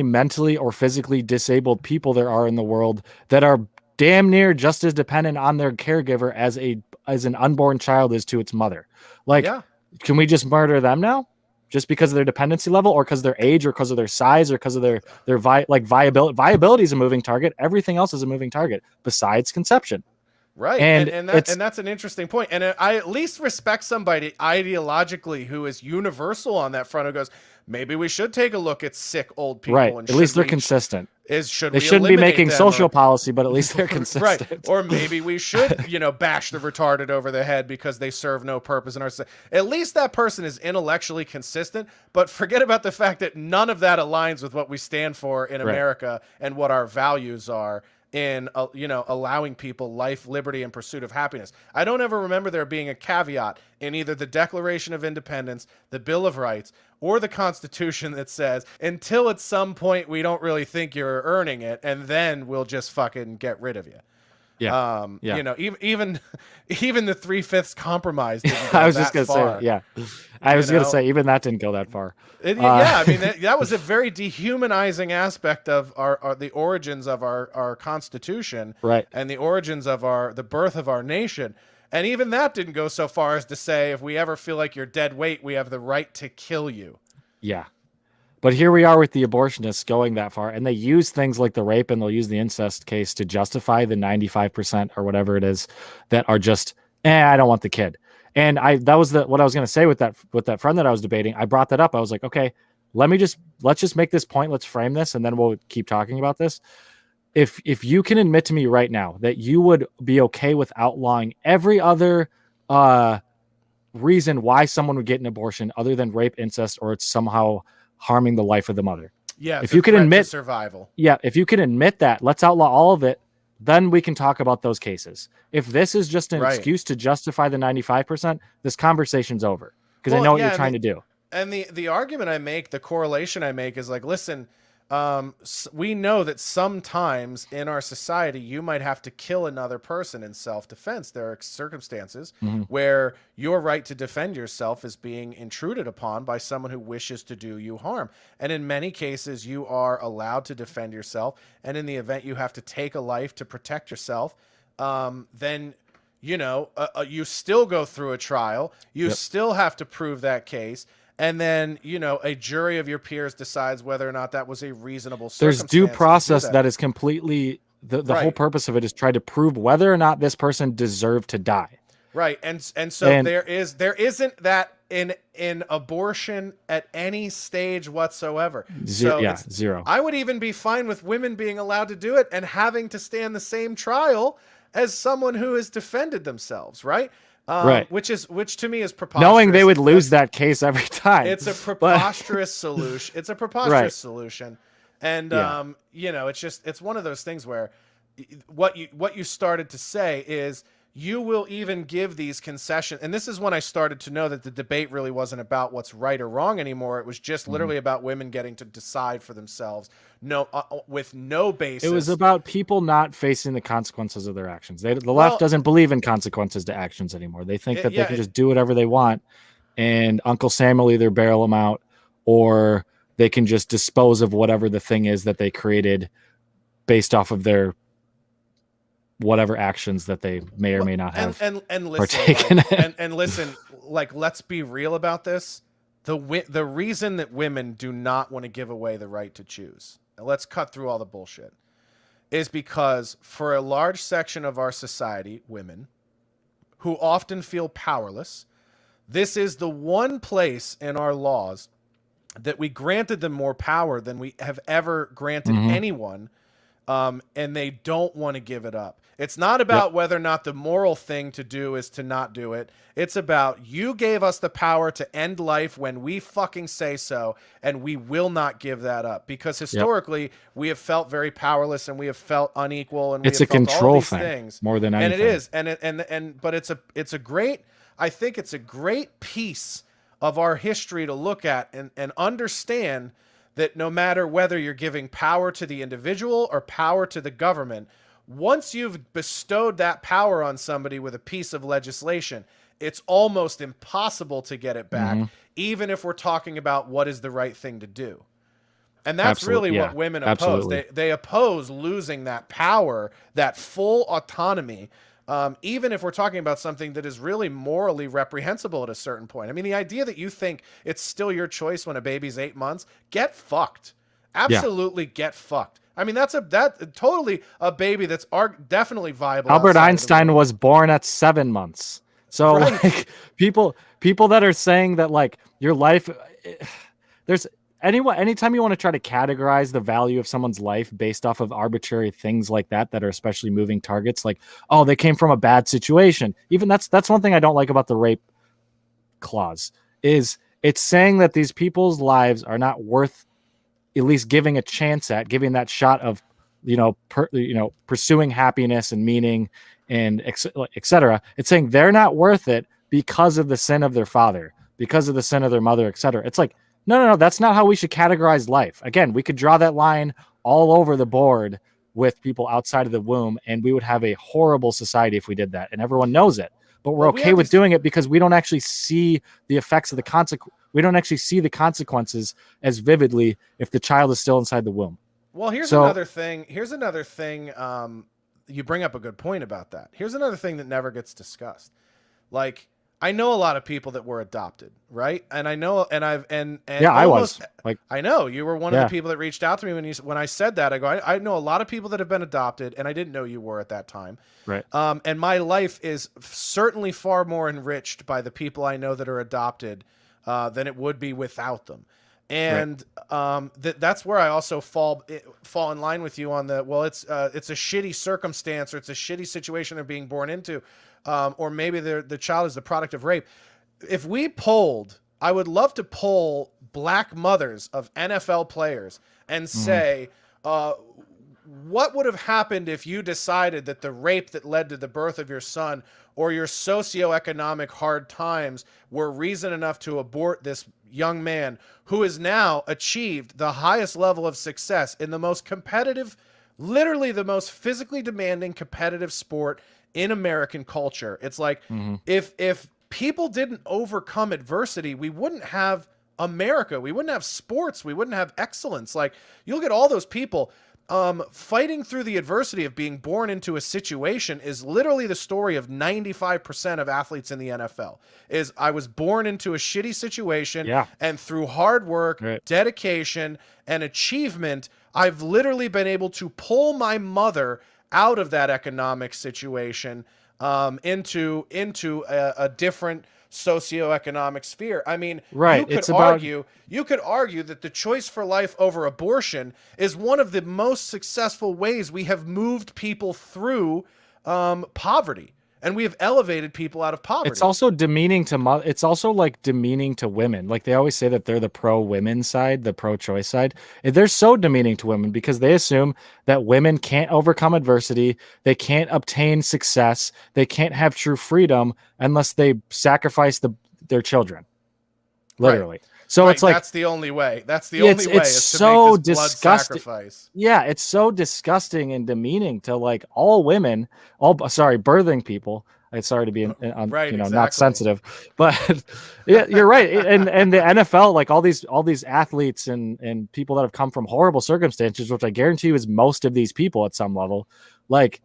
mentally or physically disabled people there are in the world that are damn near just as dependent on their caregiver as an unborn child is to its mother. Like, can we just murder them now? Just because of their dependency level, or because of their age, or because of their size, or because of their viability. Viability is a moving target. Everything else is a moving target besides conception. Right. And that's an interesting point. And I at least respect somebody ideologically who is universal on that front, who goes, maybe we should take a look at sick old people. Right. And at least they're consistent. They shouldn't be making social policy, but at least they're consistent. Right. Or maybe we should, bash the retarded over the head because they serve no purpose in our society. At least that person is intellectually consistent, but forget about the fact that none of that aligns with what we stand for in America and what our values are in, allowing people life, liberty, and pursuit of happiness. I don't ever remember there being a caveat in either the Declaration of Independence, the Bill of Rights, or the Constitution that says, until at some point we don't really think you're earning it, and then we'll just fucking get rid of you. Yeah. Even the 3/5 compromise didn't go I was that just gonna far. say, I was gonna say even that didn't go that far. I mean, that was a very dehumanizing aspect of the origins of our Constitution, right? And the origins of the birth of our nation. And even that didn't go so far as to say, if we ever feel like you're dead weight, we have the right to kill you. Yeah. But here we are with the abortionists going that far, and they use things like the rape, and they'll use the incest case to justify the 95% or whatever it is that are just, I don't want the kid. And that was what I was going to say with that friend that I was debating. I brought that up. I was like, okay, let's just make this point. Let's frame this, and then we'll keep talking about this. If you can admit to me right now that you would be okay with outlawing every other reason why someone would get an abortion other than rape, incest, or it's somehow harming the life of the mother. Yeah. If you can admit survival. Yeah. If you can admit that, let's outlaw all of it. then we can talk about those cases. If this is just an excuse to justify the 95%, this conversation's over, because I know what you're trying to do. And the argument I make, the correlation I make is like, listen, we know that sometimes in our society, you might have to kill another person in self-defense. There are circumstances where your right to defend yourself is being intruded upon by someone who wishes to do you harm. And in many cases, you are allowed to defend yourself. And in the event you have to take a life to protect yourself, then, you know, you still go through a trial. You still have to prove that case. And then, you know, a jury of your peers decides whether or not that was a reasonable circumstance. There's due process that is completely, the whole purpose of it is try to prove whether or not this person deserved to die. Right. And so there isn't that in abortion at any stage whatsoever. Zero. I would even be fine with women being allowed to do it and having to stand the same trial as someone who has defended themselves, right? Which to me is preposterous. Knowing they would lose that case every time. It's a preposterous solution. It's a preposterous solution. And, you know, it's one of those things where what you started to say is you will even give these concessions. And this is when I started to know that the debate really wasn't about what's right or wrong anymore. It was just literally about women getting to decide for themselves. With no basis. It was about people not facing the consequences of their actions. The left doesn't believe in consequences to actions anymore. They think that they can just do whatever they want, and Uncle Sam will either bail them out, or they can just dispose of whatever the thing is that they created based off of their whatever actions that they may or may not have partaken in. And listen, like, let's be real about this. The reason that women do not want to give away the right to choose, let's cut through all the bullshit, is because for a large section of our society, women, who often feel powerless, this is the one place in our laws that we granted them more power than we have ever granted anyone, and they don't want to give it up. It's not about whether or not the moral thing to do is to not do it. It's about, you gave us the power to end life when we fucking say so, and we will not give that up, because historically we have felt very powerless and we have felt unequal, and it's we a have felt control all these thing things more than anything. And it is, but it's a great, I think it's a great piece of our history to look at and understand that no matter whether you're giving power to the individual or power to the government, once you've bestowed that power on somebody with a piece of legislation, it's almost impossible to get it back, even if we're talking about what is the right thing to do. And that's really what women oppose. They oppose losing that power, that full autonomy, even if we're talking about something that is really morally reprehensible at a certain point. I mean, the idea that you think it's still your choice when a baby's 8 months, get fucked. Absolutely get fucked. I mean, that's totally a baby that's definitely viable. Albert Einstein was born at 7 months. So like people that are saying that like your life, anytime you want to try to categorize the value of someone's life based off of arbitrary things like that are especially moving targets, like, oh, they came from a bad situation. Even that's one thing I don't like about the rape clause, is it's saying that these people's lives are not worth at least giving a chance at, giving that shot of, pursuing happiness and meaning and etc. It's saying they're not worth it because of the sin of their father, because of the sin of their mother, etc. It's like, no, that's not how we should categorize life. Again, we could draw that line all over the board with people outside of the womb, and we would have a horrible society if we did that, and everyone knows it. But we're okay with doing it because we don't actually see the effects of the consequence. We don't actually see the consequences as vividly if the child is still inside the womb. Well, here's another thing. You bring up a good point about that. Here's another thing that never gets discussed. Like, I know a lot of people that were adopted, right? And I know, I was like, I know you were one of the people that reached out to me when I said that. I go, I know a lot of people that have been adopted, and I didn't know you were at that time. Right. And my life is certainly far more enriched by the people I know that are adopted than it would be without them. And that's where I also fall in line with you on the, well, it's a shitty circumstance, or it's a shitty situation they're being born into, or maybe the child is the product of rape. If we polled, I would love to poll black mothers of NFL players and say, what would have happened if you decided that the rape that led to the birth of your son or your socioeconomic hard times were reason enough to abort this young man who has now achieved the highest level of success in the most competitive, literally the most physically demanding competitive sport in American culture? It's like, if people didn't overcome adversity, we wouldn't have America. We wouldn't have sports. We wouldn't have excellence. Like, you look at all those people fighting through the adversity of being born into a situation is literally the story of 95% of athletes in the NFL. Is I was born into a shitty situation, and through hard work, dedication, and achievement, I've literally been able to pull my mother out of that economic situation into a different socioeconomic sphere. I mean, you could argue that the choice for life over abortion is one of the most successful ways we have moved people through poverty, and we have elevated people out of poverty. It's also demeaning to it's also like demeaning to women. Like, they always say that they're the pro-women side, the pro-choice side. They're so demeaning to women because they assume that women can't overcome adversity, they can't obtain success, they can't have true freedom unless they sacrifice their children. Literally. Right. So it's like, that's the only way. That's the only way. It's so disgusting. Yeah, it's so disgusting and demeaning to like all women, birthing people. I'm sorry to be not sensitive, but yeah, you're right. And the NFL, like all these athletes and people that have come from horrible circumstances, which I guarantee you is most of these people at some level. Like,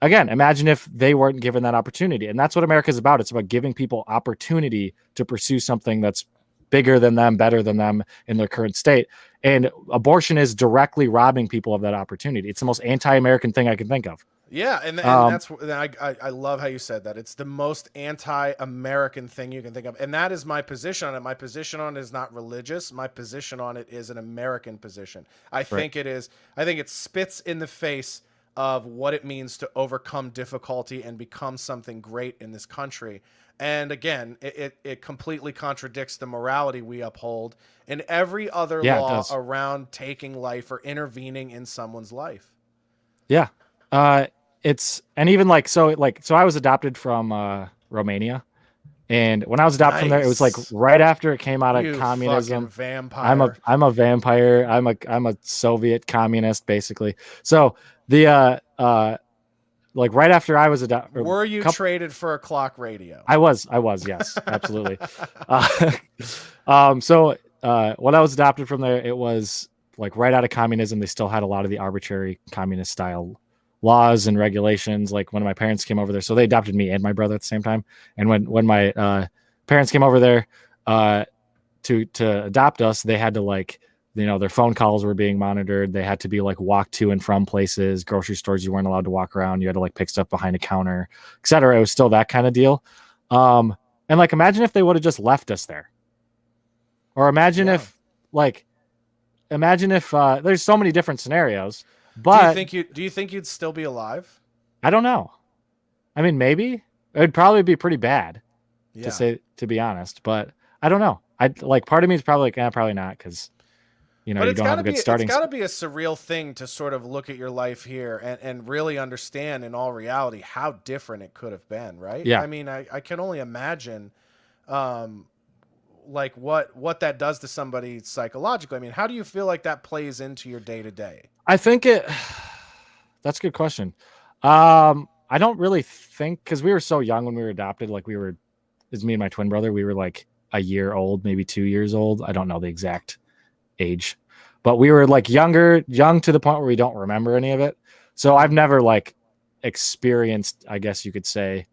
again, imagine if they weren't given that opportunity, and that's what America is about. It's about giving people opportunity to pursue something that's bigger than them, better than them in their current state. And abortion is directly robbing people of that opportunity. It's the most anti-American thing I can think of. Yeah, and that's I love how you said that. It's the most anti-American thing you can think of, and that is my position on it. My position on it is not religious. My position on it is an American position. I think it is. I think it spits in the face of what it means to overcome difficulty and become something great in this country. And again, it completely contradicts the morality we uphold in every other law around taking life or intervening in someone's life. Yeah. So I was adopted from Romania, and when I was adopted from there, it was like right after it came out of communism. Vampire. I'm a vampire. I'm a Soviet communist, basically. So like right after I was adopted. Were you traded for a clock radio? I was, yes, absolutely. So when I was adopted from there, it was like right out of communism. They still had a lot of the arbitrary communist style laws and regulations. Like when my parents came over there, so they adopted me and my brother at the same time. And when my parents came over there to adopt us, they had to like, their phone calls were being monitored. They had to be like walked to and from places, grocery stores. You weren't allowed to walk around. You had to like pick stuff behind a counter, etc. It was still that kind of deal. And like, imagine if they would have just left us there, or imagine if there's so many different scenarios. But do you think you'd still be alive? I don't know. I mean, maybe it'd probably be pretty bad to be honest, but I don't know. Part of me is probably like, probably not. Cause you don't have a good starting. It's got to be a surreal thing to sort of look at your life here and really understand in all reality how different it could have been, right? Yeah. I mean, I can only imagine like what that does to somebody psychologically. I mean, how do you feel like that plays into your day to day? I think that's a good question. I don't really think, because we were so young when we were adopted. Like it's me and my twin brother. We were like a year old, maybe 2 years old. I don't know the exact age, but we were like young to the point where we don't remember any of it. So I've never like experienced, I guess you could say,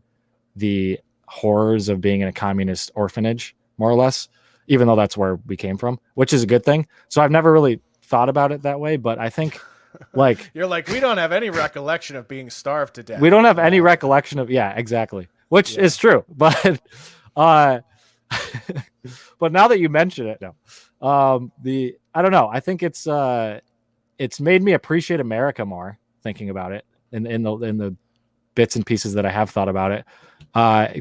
the horrors of being in a communist orphanage, more or less, even though that's where we came from, which is a good thing. So I've never really thought about it that way, but I think like you're like, we don't have any recollection of being starved to death. We don't have any recollection of, exactly. Which is true. But but now that you mention it, I don't know. I think it's made me appreciate America more thinking about it in the bits and pieces that I have thought about it.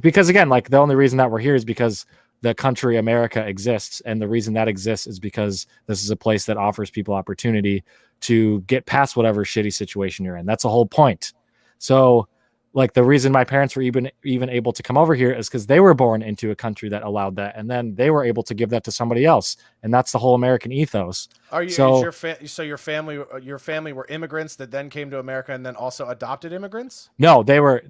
Because again, like the only reason that we're here is because the country America exists, and the reason that exists is because this is a place that offers people opportunity to get past whatever shitty situation you're in. That's the whole point. So like the reason my parents were even able to come over here is because they were born into a country that allowed that, and then they were able to give that to somebody else, and that's the whole American ethos. So your family were immigrants that then came to America and then also adopted immigrants? No, they were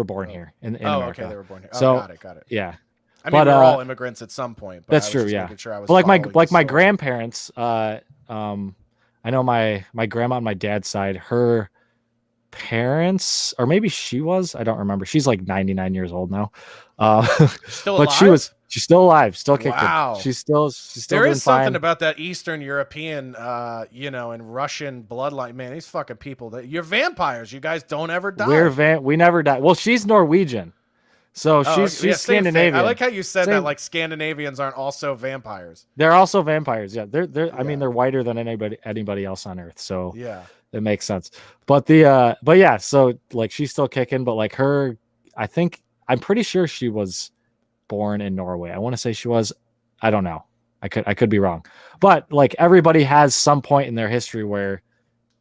born here in America. Okay, they were born here. So, got it. Yeah. I mean, we're all immigrants at some point. But that's I was true. just Yeah. making sure I was but like my grandparents, I know my grandma on my dad's side, her parents, or maybe she was, I don't remember. She's like 99 years old now. Still but alive? she's still alive, still kicking. Wow. She's still there is something fine. about that Eastern European, and Russian bloodline. Man, these fucking people, you're vampires. You guys don't ever die. We never die. Well, she's Norwegian. So she's Scandinavian. I like how you said that like Scandinavians aren't also vampires. They're also vampires. Yeah. I mean, they're whiter than anybody else on earth. So yeah, it makes sense. But yeah, so like she's still kicking, but like her, I'm pretty sure she was born in Norway. I want to say she was. I don't know. I could be wrong. But like everybody has some point in their history where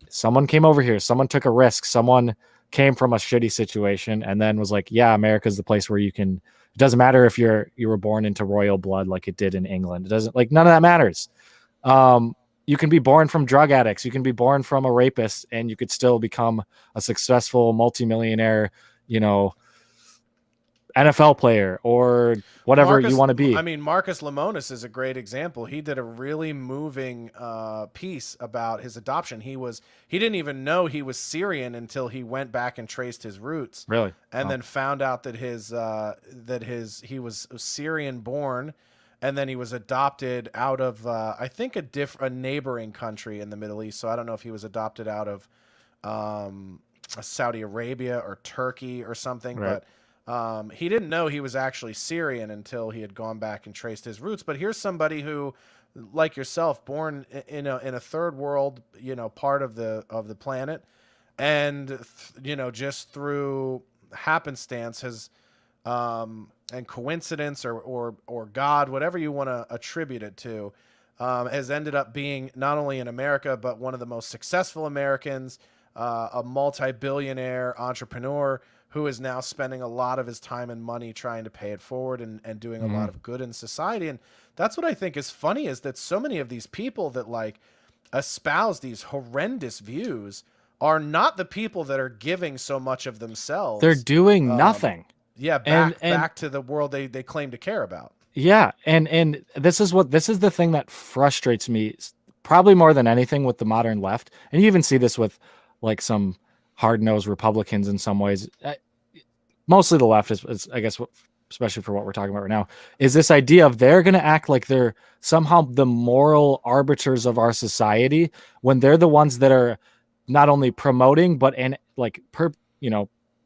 someone came over here, someone took a risk, someone came from a shitty situation and then was like, yeah, America's the place where it doesn't matter if you were born into royal blood like it did in England. It doesn't, like, none of that matters. You can be born from drug addicts, you can be born from a rapist, and you could still become a successful multimillionaire, NFL player or whatever you want to be. I mean, Marcus Lemonis is a great example. He did a really moving piece about his adoption. He didn't even know he was Syrian until he went back and traced his roots. Really? And then found out that he was Syrian born, and then he was adopted out of I think a neighboring country in the Middle East. So I don't know if he was adopted out of Saudi Arabia or Turkey or something, right. But he didn't know he was actually Syrian until he had gone back and traced his roots. But here's somebody who, like yourself, born in a third world, part of the planet, and just through happenstance has and coincidence or God, whatever you want to attribute it to, has ended up being not only in America but one of the most successful Americans, a multi-billionaire entrepreneur who is now spending a lot of his time and money trying to pay it forward and doing a lot of good in society. And that's what I think is funny, is that so many of these people that like espouse these horrendous views are not the people that are giving so much of themselves. They're doing nothing. Yeah. Back to the world they claim to care about. Yeah. And this is the thing that frustrates me probably more than anything with the modern left. And you even see this with like some hard-nosed Republicans in some ways. Mostly the left is I guess, especially for what we're talking about right now, is this idea of they're going to act like they're somehow the moral arbiters of our society when they're the ones that are not only promoting but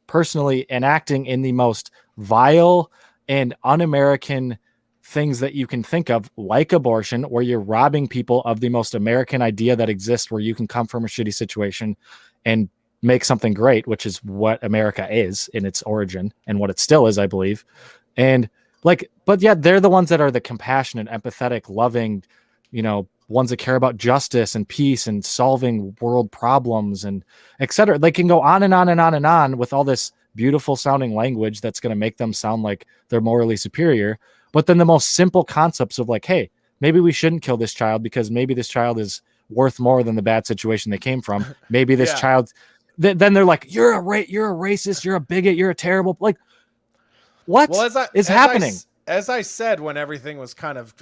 personally enacting in the most vile and un-American things that you can think of, like abortion, where you're robbing people of the most American idea that exists, where you can come from a shitty situation and make something great, which is what America is in its origin and what it still is, I believe. And but yeah, they're the ones that are the compassionate, empathetic, loving, ones that care about justice and peace and solving world problems and etc. They can go on and on and on and on with all this beautiful sounding language that's going to make them sound like they're morally superior. But then the most simple concepts of like, hey, maybe we shouldn't kill this child because maybe this child is worth more than the bad situation they came from. Maybe this child... Then they're like, you're a racist, you're a bigot, you're a terrible, like, what is happening? As I said, when everything was kind of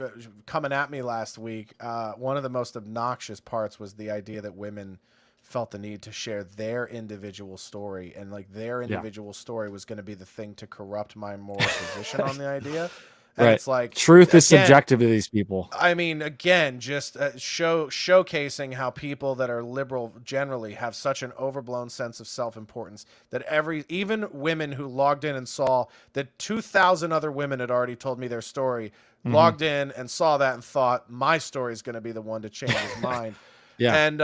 coming at me last week, one of the most obnoxious parts was the idea that women felt the need to share their individual story, and like their individual story was going to be the thing to corrupt my moral position on the idea. And right. It's like truth is subjective to these people. I mean, again, just showcasing how people that are liberal generally have such an overblown sense of self-importance that even women who logged in and saw that 2,000 other women had already told me their story, logged in and saw that and thought my story is going to be the one to change his mind. Yeah. And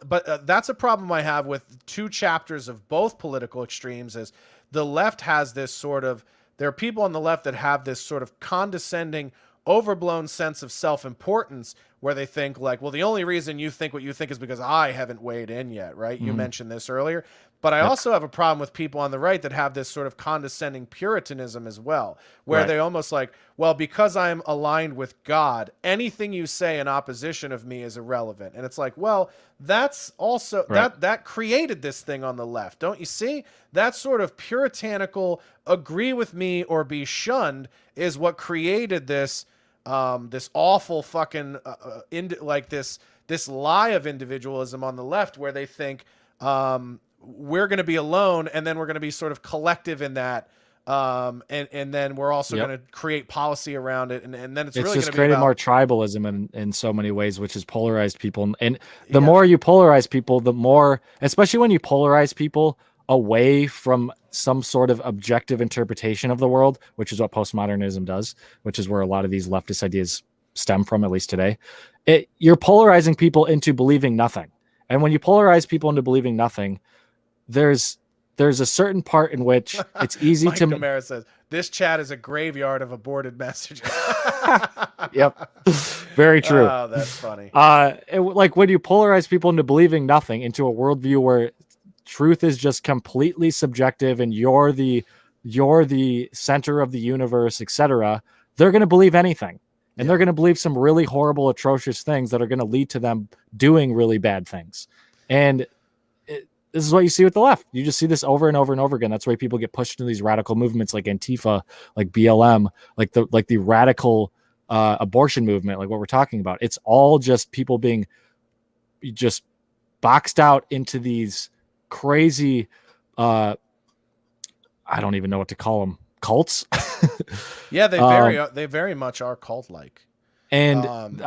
but that's a problem I have with two chapters of both political extremes. Is the left has this sort of... There are people on the left that have this sort of condescending, overblown sense of self-importance where they think like, well, the only reason you think what you think is because I haven't weighed in yet, right? You mentioned this earlier. But I also have a problem with people on the right that have this sort of condescending puritanism as well, where they almost like, well, because I'm aligned with God, anything you say in opposition of me is irrelevant. And it's like, well, that's also that created this thing on the left. Don't you see? That sort of puritanical agree with me or be shunned is what created this this awful fucking like this lie of individualism on the left, where they think we're going to be alone, and then we're going to be sort of collective in that, and then we're also going to create policy around it, and then it's really just going to created be about more tribalism in so many ways, which has polarized people. And the more you polarize people, the more, especially when you polarize people away from some sort of objective interpretation of the world, which is what postmodernism does, which is where a lot of these leftist ideas stem from, at least today. You're polarizing people into believing nothing. And when you polarize people into believing nothing, there's a certain part in which it's easy Mike to. Gamera says this chat is a graveyard of aborted messages. Yep, very true. Oh, that's funny. Like when you polarize people into believing nothing, into a worldview where truth is just completely subjective and you're the center of the universe, etc., they're going to believe anything, and they're going to believe some really horrible, atrocious things that are going to lead to them doing really bad things. And this is what you see with the left. You just see this over and over and over again. That's why people get pushed into these radical movements like Antifa, like BLM, like the radical abortion movement, like what we're talking about. It's all just people being just boxed out into these crazy, I don't even know what to call them, cults. Yeah, they very much are cult-like. And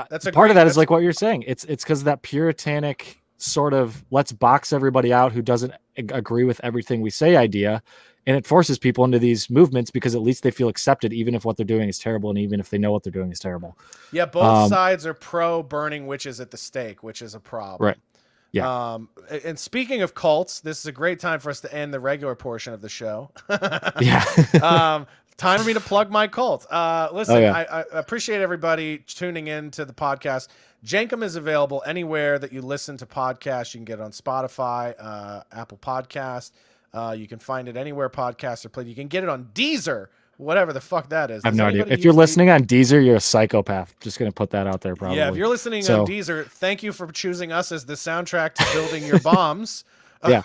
that's part of that is like what you're saying. It's because of that puritanic sort of let's box everybody out who doesn't agree with everything we say idea, and it forces people into these movements because at least they feel accepted, even if what they're doing is terrible, and even if they know what they're doing is terrible. Yeah, both sides are pro burning witches at the stake, which is a problem. Right. Yeah. And speaking of cults, this is a great time for us to end the regular portion of the show. Yeah. Time for me to plug my cult. Listen, I appreciate everybody tuning in to the podcast. Jenkum is available anywhere that you listen to podcasts. You can get it on Spotify, Apple Podcast. You can find it anywhere podcasts are played. You can get it on Deezer, whatever the fuck that is. I have no idea. If you're listening on Deezer, you're a psychopath. Just going to put that out there probably. Yeah, if you're listening on Deezer, thank you for choosing us as the soundtrack to building your bombs. Yeah.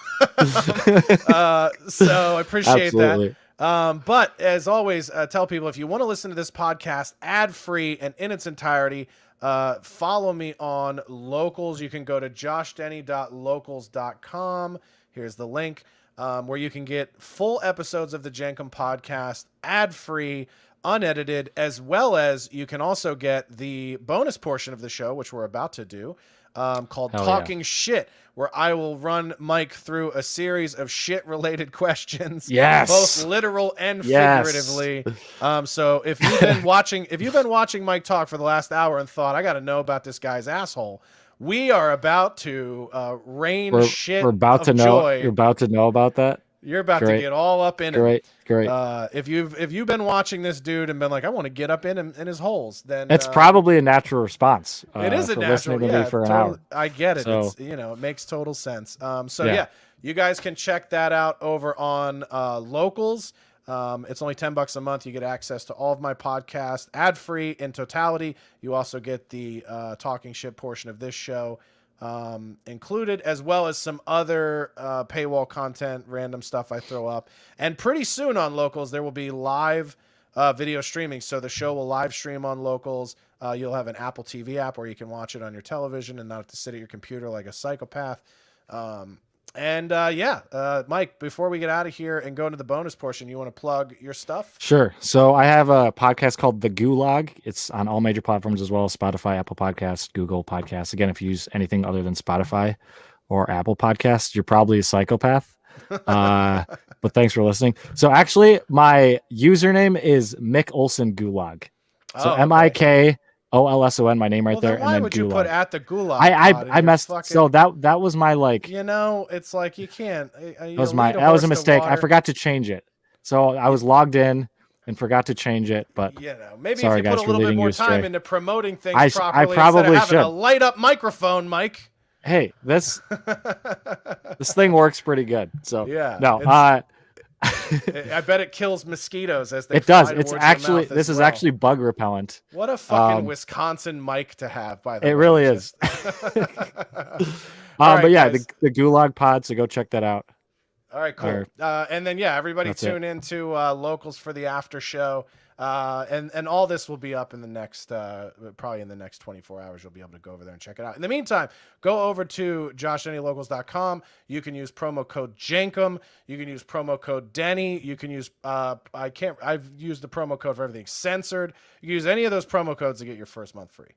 So I appreciate Absolutely. that. But as always, tell people if you want to listen to this podcast ad-free and in its entirety, follow me on Locals. You can go to joshdenny.locals.com. Here's the link where you can get full episodes of the Jenkum podcast ad-free, unedited, as well as you can also get the bonus portion of the show, which we're about to do, called Talking Shit, where I will run Mike through a series of shit-related questions, both literal and figuratively. So if you've been watching Mike talk for the last hour and thought, I got to know about this guy's asshole, we are about to rain shit. We're about to know. Joy. You're about to know about that. You're about to get all up in it. Great. If you've been watching this dude and been like, I want to get up in his holes, then it's probably a natural response. It is a natural. For an hour. I get it. So, it's, it makes total sense. You guys can check that out over on Locals. It's only $10 a month. You get access to all of my podcasts ad-free in totality. You also get the talking shit portion of this show included, as well as some other paywall content, random stuff I throw up. And pretty soon on Locals, there will be live video streaming. So the show will live stream on Locals. You'll have an Apple TV app where you can watch it on your television and not have to sit at your computer like a psychopath. Mike, before we get out of here and go into the bonus portion, you want to plug your stuff? Sure. So I have a podcast called The Gulag. It's on all major platforms as well: Spotify, Apple Podcasts, Google Podcasts. Again, if you use anything other than Spotify or Apple Podcasts, you're probably a psychopath. But thanks for listening. So actually, my username is Mik Olson Gulag. So MIKOLSON, my name right there. Why and then would Gulag. you put at the Gulag? I messed. So that was my like. It's like you can't. That was a mistake. I forgot to change it. So I was logged in, and forgot to change it. But maybe sorry, if you guys, put a for little bit leading more you time astray. into promoting things I properly probably instead of having a should. light up microphone, Mike. Hey, this thing works pretty good. So Yeah, no, I bet it kills mosquitoes as they it fly does. It's towards your actually mouth as this is well. actually bug repellent. What a fucking Wisconsin mic to have, by the way. It really is. Right, but yeah, guys. the Gulag Pod. So go check that out. All right, cool. And then everybody tune into Locals for the after show. And all this will be up in the next probably in the next 24 hours. You'll be able to go over there and check it out. In the meantime, go over to joshdennylocals.com. You can use promo code Jenkum. You can use promo code Denny. You can use I've used the promo code for everything censored. You can use any of those promo codes to get your first month free.